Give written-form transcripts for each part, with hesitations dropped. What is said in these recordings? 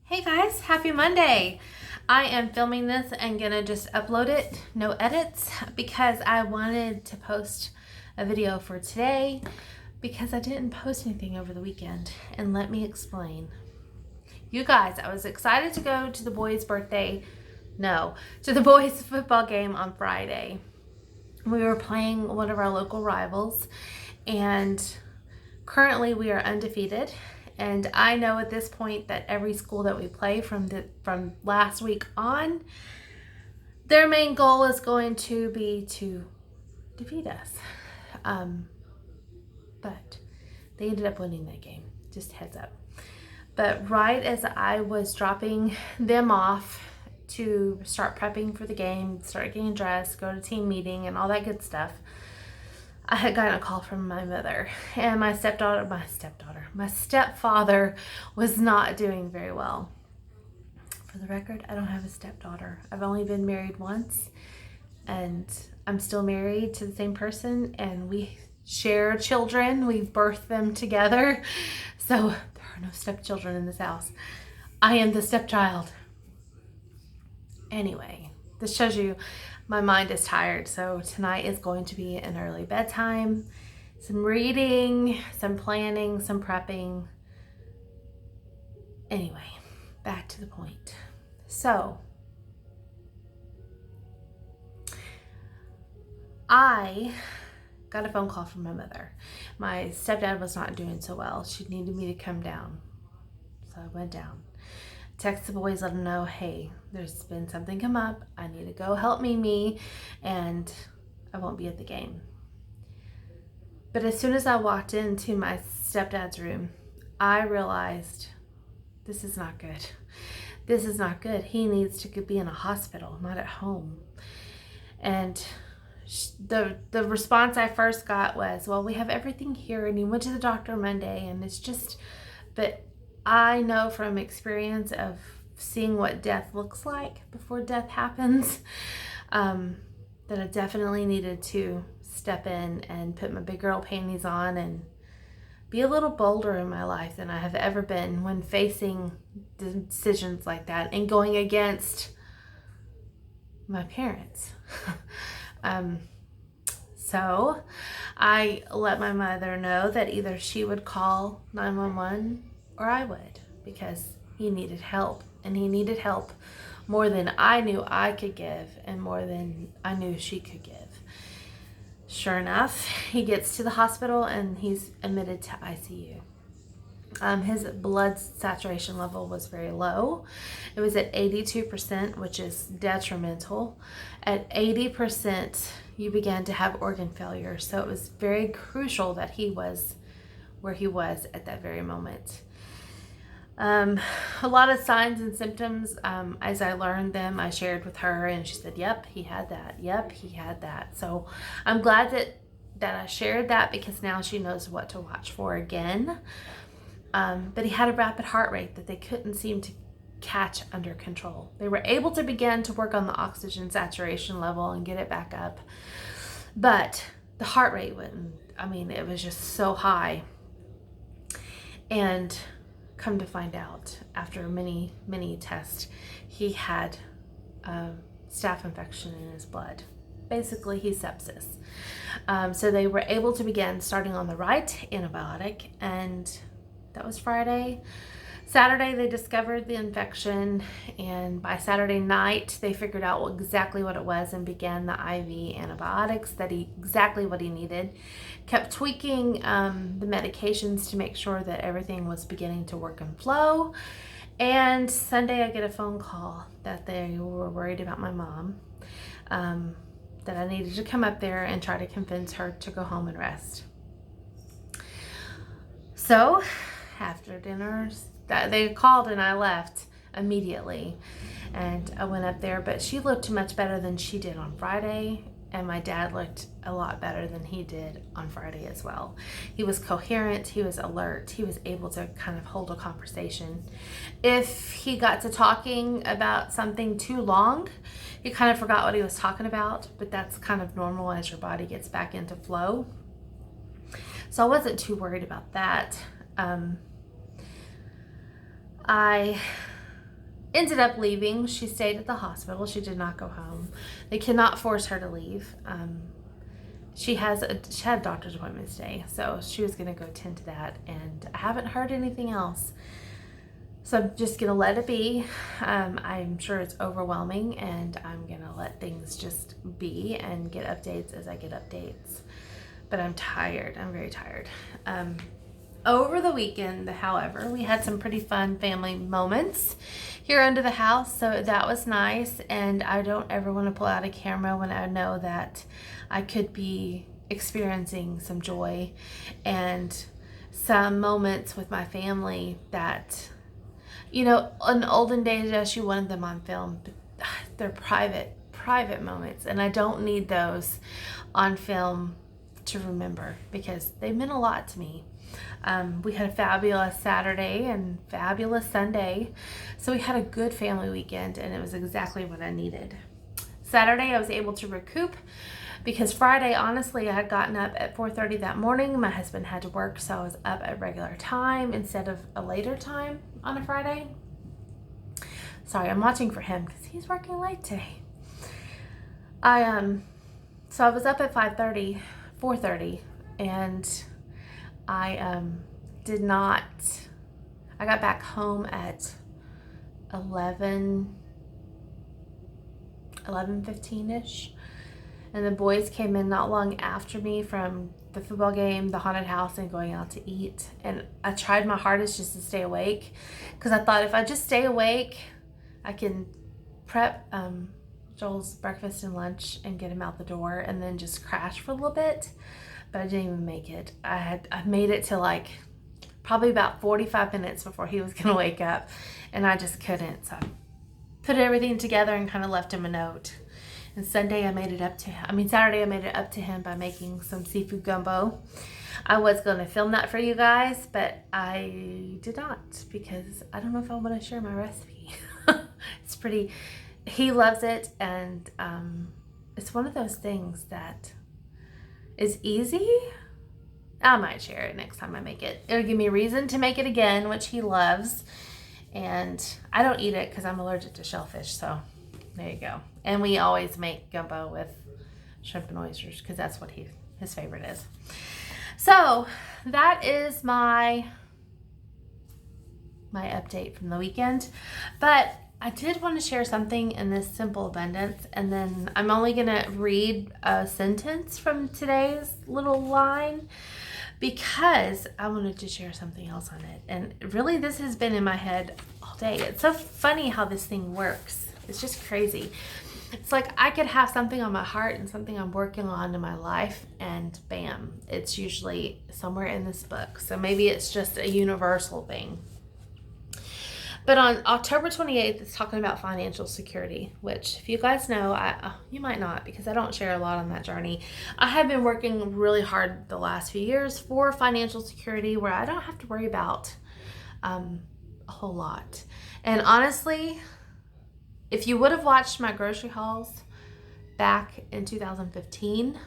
Hey guys, happy Monday. I am filming this and gonna just upload it, no edits, because I wanted to post a video for today because I didn't post anything over the weekend. And let me explain. You guys, I was excited to go to the boys' to the boys' football game on Friday. We were playing one of our local rivals, and currently we are undefeated. And I know at this point that every school that we play from last week on, their main goal is going to be to defeat us. But they ended up winning that game. Just heads up. But right as I was dropping them off to start prepping for the game, start getting dressed, go to team meeting and all that good stuff, I had gotten a call from my mother, and my stepfather was not doing very well. For the record, I don't have a stepdaughter. I've only been married once, and I'm still married to the same person, and we share children. We've birthed them together, so there are no stepchildren in this house. I am the stepchild. Anyway, this shows you my mind is tired, so tonight is going to be an early bedtime, some reading, some planning, some prepping. Anyway, back to the point. So, I got a phone call from my mother. My stepdad was not doing so well. She needed me to come down, so I went down. Text the boys, let them know, hey, there's been something come up. I need to go help me, and I won't be at the game. But as soon as I walked into my stepdad's room, I realized this is not good. This is not good. He needs to be in a hospital, not at home. And the response I first got was, well, we have everything here, and he went to the doctor Monday, and it's just, but I know from experience of seeing what death looks like before death happens, that I definitely needed to step in and put my big girl panties on and be a little bolder in my life than I have ever been when facing decisions like that and going against my parents. So I let my mother know that either she would call 911 or I would, because he needed help, and he needed help more than I knew I could give and more than I knew she could give. Sure enough, he gets to the hospital and he's admitted to ICU. His blood saturation level was very low. It was at 82%, which is detrimental. At 80%, you began to have organ failure. So it was very crucial that he was where he was at that very moment. A lot of signs and symptoms, as I learned them, I shared with her, and she said, yep, he had that. Yep, he had that. So I'm glad that I shared that, because now she knows what to watch for again. But he had a rapid heart rate that they couldn't seem to catch under control. They were able to begin to work on the oxygen saturation level and get it back up, but the heart rate wouldn't. I mean, it was just so high. And come to find out, after many tests, he had a staph infection in his blood. Basically, he's sepsis. So they were able to begin starting on the right antibiotic, and that was Friday. Saturday, they discovered the infection, and by Saturday night, they figured out exactly what it was and began the IV antibiotics, exactly what he needed. Kept tweaking the medications to make sure that everything was beginning to work and flow. And Sunday, I get a phone call that they were worried about my mom, that I needed to come up there and try to convince her to go home and rest. So after dinner, they called and I left immediately, and I went up there, but she looked much better than she did on Friday, and my dad looked a lot better than he did on Friday as well. He was coherent, he was alert, he was able to kind of hold a conversation. If he got to talking about something too long, he kind of forgot what he was talking about, but that's kind of normal as your body gets back into flow. So I wasn't too worried about that. I ended up leaving. She stayed at the hospital. She did not go home. They cannot force her to leave. She had a doctor's appointment today, so she was going to go attend to that, and I haven't heard anything else. So I'm just going to let it be. I'm sure it's overwhelming, and I'm going to let things just be and get updates as I get updates. But I'm tired. I'm very tired. Over the weekend, however, we had some pretty fun family moments here under the house, so that was nice. And I don't ever want to pull out a camera when I know that I could be experiencing some joy and some moments with my family that, in olden days, yes, you wanted them on film, but they're private moments, and I don't need those on film to remember because they meant a lot to me. We had a fabulous Saturday and fabulous Sunday, so we had a good family weekend, and it was exactly what I needed. Saturday, I was able to recoup because Friday, honestly, I had gotten up at 4:30 that morning. My husband had to work, so I was up at regular time instead of a later time on a Friday. Sorry, I'm watching for him because he's working late today. So I was up at 4:30, and I got back home at 11:15ish, and the boys came in not long after me from the football game, the haunted house, and going out to eat. And I tried my hardest just to stay awake because I thought if I just stay awake, I can prep Joel's breakfast and lunch and get him out the door and then just crash for a little bit. But I didn't even make it. I made it to like probably about 45 minutes before he was going to wake up, and I just couldn't. So I put everything together and kind of left him a note. And Saturday I made it up to him by making some seafood gumbo. I was going to film that for you guys, but I did not because I don't know if I want to share my recipe. He loves it, and it's one of those things that is easy. I might share it next time I make it. It'll give me a reason to make it again, which he loves. And I don't eat it because I'm allergic to shellfish, so there you go. And we always make gumbo with shrimp and oysters because that's what his favorite is. So that is my update from the weekend. But I did want to share something in this simple abundance, and then I'm only going to read a sentence from today's little line because I wanted to share something else on it. And really, this has been in my head all day. It's so funny how this thing works. It's just crazy. It's like I could have something on my heart and something I'm working on in my life, and bam, it's usually somewhere in this book. So maybe it's just a universal thing. But on October 28th, it's talking about financial security, which if you guys know, you might not because I don't share a lot on that journey. I have been working really hard the last few years for financial security where I don't have to worry about a whole lot. And honestly, if you would have watched my grocery hauls back in 2015,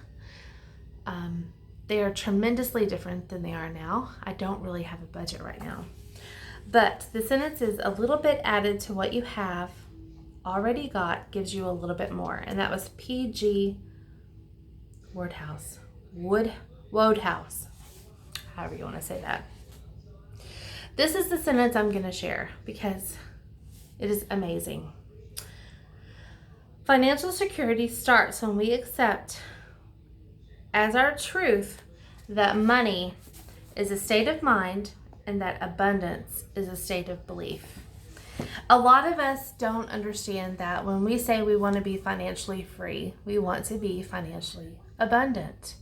they are tremendously different than they are now. I don't really have a budget right now. But the sentence is a little bit added to what you have already got gives you a little bit more. And that was P.G. Wodehouse, however you want to say that. This is the sentence I'm going to share because it is amazing. Financial security starts when we accept as our truth that money is a state of mind and that abundance is a state of belief. A lot of us don't understand that when we say we want to be financially free, we want to be financially abundant.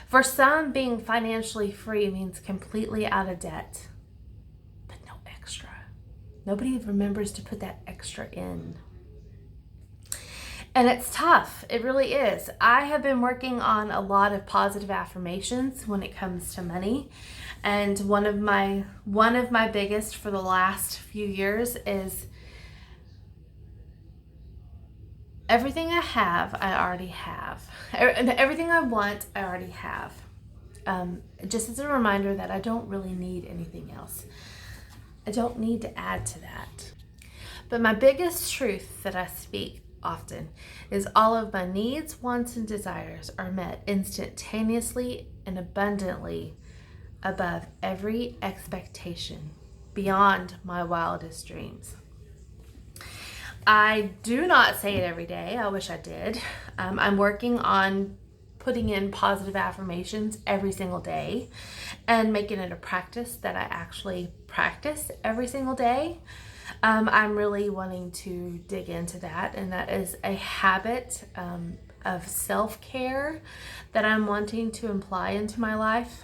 For some, being financially free means completely out of debt, but no extra. Nobody remembers to put that extra in. And it's tough. It really is. I have been working on a lot of positive affirmations when it comes to money. And one of my biggest for the last few years is everything I have, I already have. Everything I want, I already have. Just as a reminder that I don't really need anything else. I don't need to add to that. But my biggest truth that I speak often is all of my needs, wants, and desires are met instantaneously and abundantly above every expectation, beyond my wildest dreams. I do not say it every day. I wish I did. I'm working on putting in positive affirmations every single day and making it a practice that I actually practice every single day. I'm really wanting to dig into that, and that is a habit of self-care that I'm wanting to imply into my life.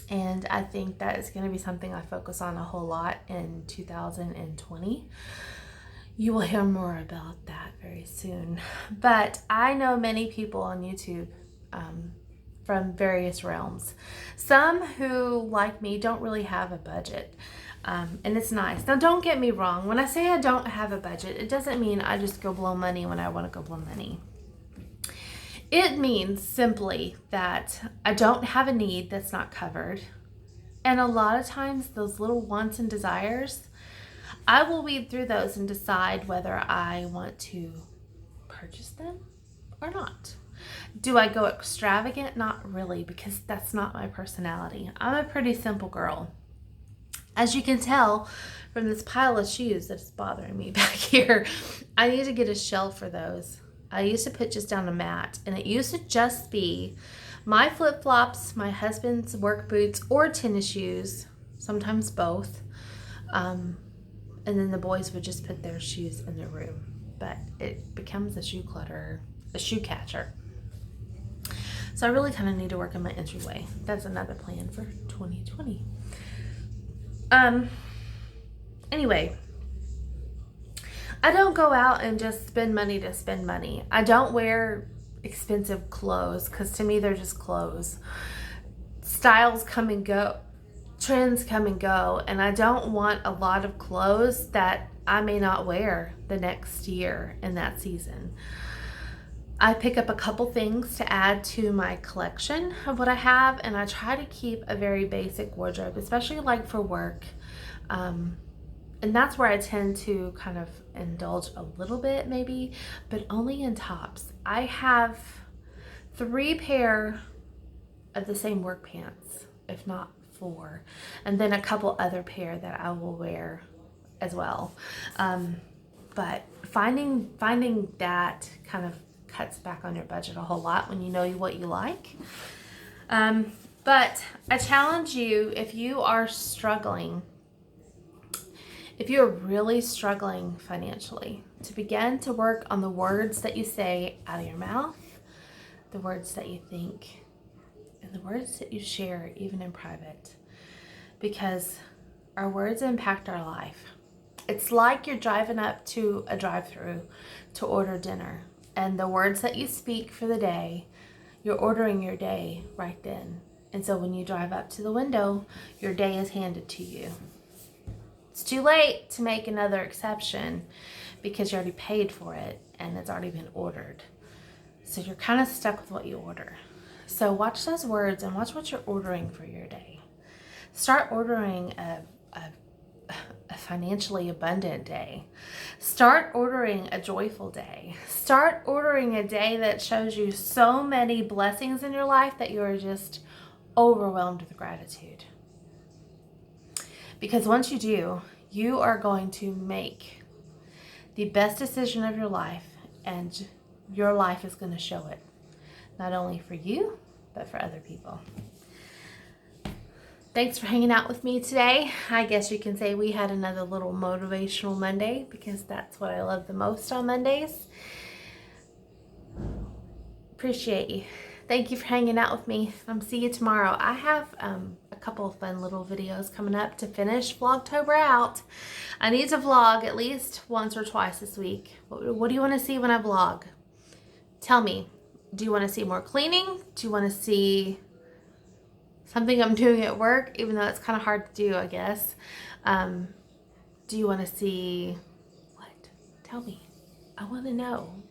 And I think that is going to be something I focus on a whole lot in 2020. You will hear more about that very soon. But I know many people on YouTube from various realms. Some who, like me, don't really have a budget. And it's nice. Now, don't get me wrong. When I say I don't have a budget, it doesn't mean I just go blow money when I want to go blow money. It means simply that I don't have a need that's not covered. And a lot of times, those little wants and desires, I will weed through those and decide whether I want to purchase them or not. Do I go extravagant? Not really, because that's not my personality. I'm a pretty simple girl. As you can tell from this pile of shoes that's bothering me back here, I need to get a shelf for those. I used to put just down a mat, and it used to just be my flip-flops, my husband's work boots, or tennis shoes, sometimes both. And then the boys would just put their shoes in their room. But it becomes a shoe clutter, a shoe catcher. So I really kind of need to work on my entryway. That's another plan for 2020. Anyway, I don't go out and just spend money to spend money. I don't wear expensive clothes because to me they're just clothes. Styles come and go, trends come and go, and I don't want a lot of clothes that I may not wear the next year in that season. I pick up a couple things to add to my collection of what I have, and I try to keep a very basic wardrobe, especially like for work. And that's where I tend to kind of indulge a little bit maybe, but only in tops. I have 3 pair of the same work pants, if not 4, and then a couple other pair that I will wear as well. But finding that kind of cuts back on your budget a whole lot when you know what you like. But I challenge you, if you are struggling, if you're really struggling financially, to begin to work on the words that you say out of your mouth, the words that you think, and the words that you share even in private, because our words impact our life. It's like you're driving up to a drive-thru to order dinner, and the words that you speak for the day, you're ordering your day right then. And so when you drive up to the window, your day is handed to you. It's too late to make another exception because you already paid for it and it's already been ordered. So you're kind of stuck with what you order. So watch those words and watch what you're ordering for your day. Start ordering a financially abundant day. Start ordering a joyful day. Start ordering a day that shows you so many blessings in your life that you are just overwhelmed with gratitude. Because once you do, you are going to make the best decision of your life, and your life is going to show it. Not only for you, but for other people. Thanks for hanging out with me today. I guess you can say we had another little motivational Monday, because that's what I love the most on Mondays. Appreciate you. Thank you for hanging out with me. See you tomorrow. I have a couple of fun little videos coming up to finish Vlogtober out. I need to vlog at least once or twice this week. What do you want to see when I vlog? Tell me. Do you want to see more cleaning? Do you want to see something I'm doing at work, even though it's kind of hard to do, I guess? Do you want to see what? Tell me. I want to know.